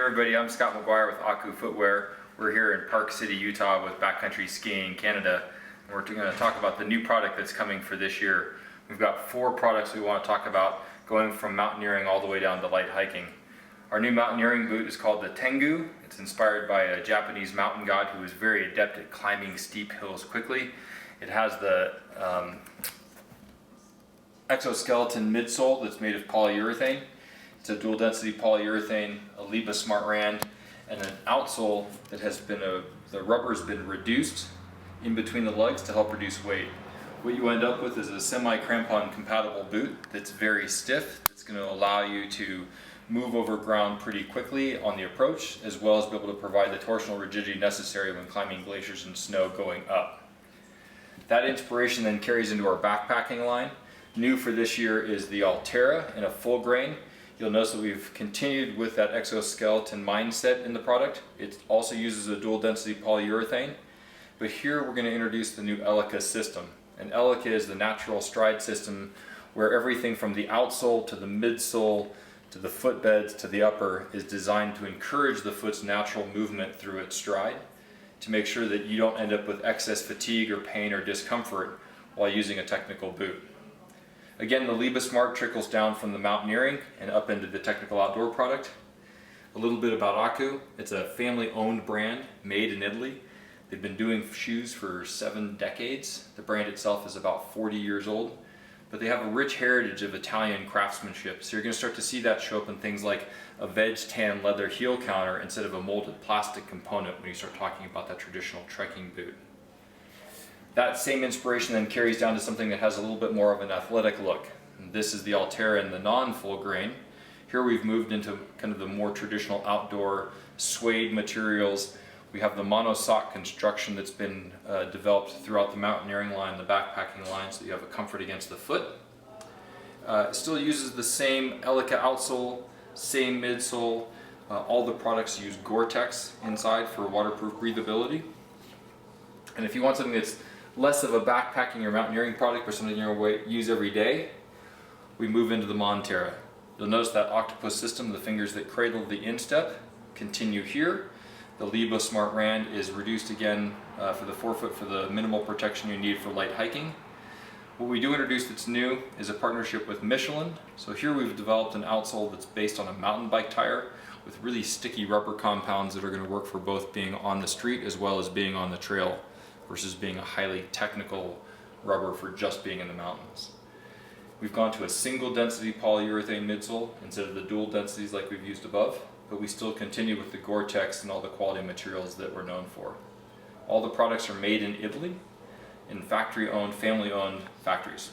everybody, I'm Scott McGuire with Aku Footwear. We're here in Park City, Utah with Backcountry Skiing Canada. And we're going to talk about the new product that's coming for this year. We've got 4 products we want to talk about, going from mountaineering all the way down to light hiking. Our new mountaineering boot is called the Tengu. It's inspired by a Japanese mountain god who is very adept at climbing steep hills quickly. It has the exoskeleton midsole that's made of polyurethane. It's a dual density polyurethane, a Eliquis Smart Rand, and an outsole that has been the rubber's been reduced in between the legs to help reduce weight. What you end up with is a semi-crampon compatible boot that's very stiff. It's going to allow you to move over ground pretty quickly on the approach, as well as be able to provide the torsional rigidity necessary when climbing glaciers and snow going up. That inspiration then carries into our backpacking line. New for this year is the Altera in a full grain. You'll notice that we've continued with that exoskeleton mindset in the product. It also uses a dual density polyurethane, but here we're going to introduce the new Eliquis system. And Eliquis is the natural stride system where everything from the outsole to the midsole to the footbeds to the upper is designed to encourage the foot's natural movement through its stride to make sure that you don't end up with excess fatigue or pain or discomfort while using a technical boot. Again, the Eliquis Smart trickles down from the mountaineering and up into the technical outdoor product. A little bit about Aku. It's a family-owned brand made in Italy. They've been doing shoes for 7 decades. The brand itself is about 40 years old, but they have a rich heritage of Italian craftsmanship. So you're going to start to see that show up in things like a veg tan leather heel counter instead of a molded plastic component when you start talking about that traditional trekking boot. That same inspiration then carries down to something that has a little bit more of an athletic look. And this is the Altera in the non-full grain. Here we've moved into kind of the more traditional outdoor suede materials. We have the monosock construction that's been developed throughout the mountaineering line, the backpacking line, so that you have a comfort against the foot. It still uses the same Eliquis outsole, same midsole. All the products use Gore-Tex inside for waterproof breathability. And if you want something that's less of a backpacking or mountaineering product, but something you're going to use every day, we move into the Montera. You'll notice that octopus system, the fingers that cradle the instep, continue here. The Eliquis Smart Rand is reduced again for the forefoot for the minimal protection you need for light hiking. What we do introduce that's new is a partnership with Michelin. So here we've developed an outsole that's based on a mountain bike tire with really sticky rubber compounds that are going to work for both being on the street as well as being on the trail, versus being a highly technical rubber for just being in the mountains. We've gone to a single density polyurethane midsole instead of the dual densities like we've used above, but we still continue with the Gore-Tex and all the quality materials that we're known for. All the products are made in Italy, in factory-owned, family-owned factories.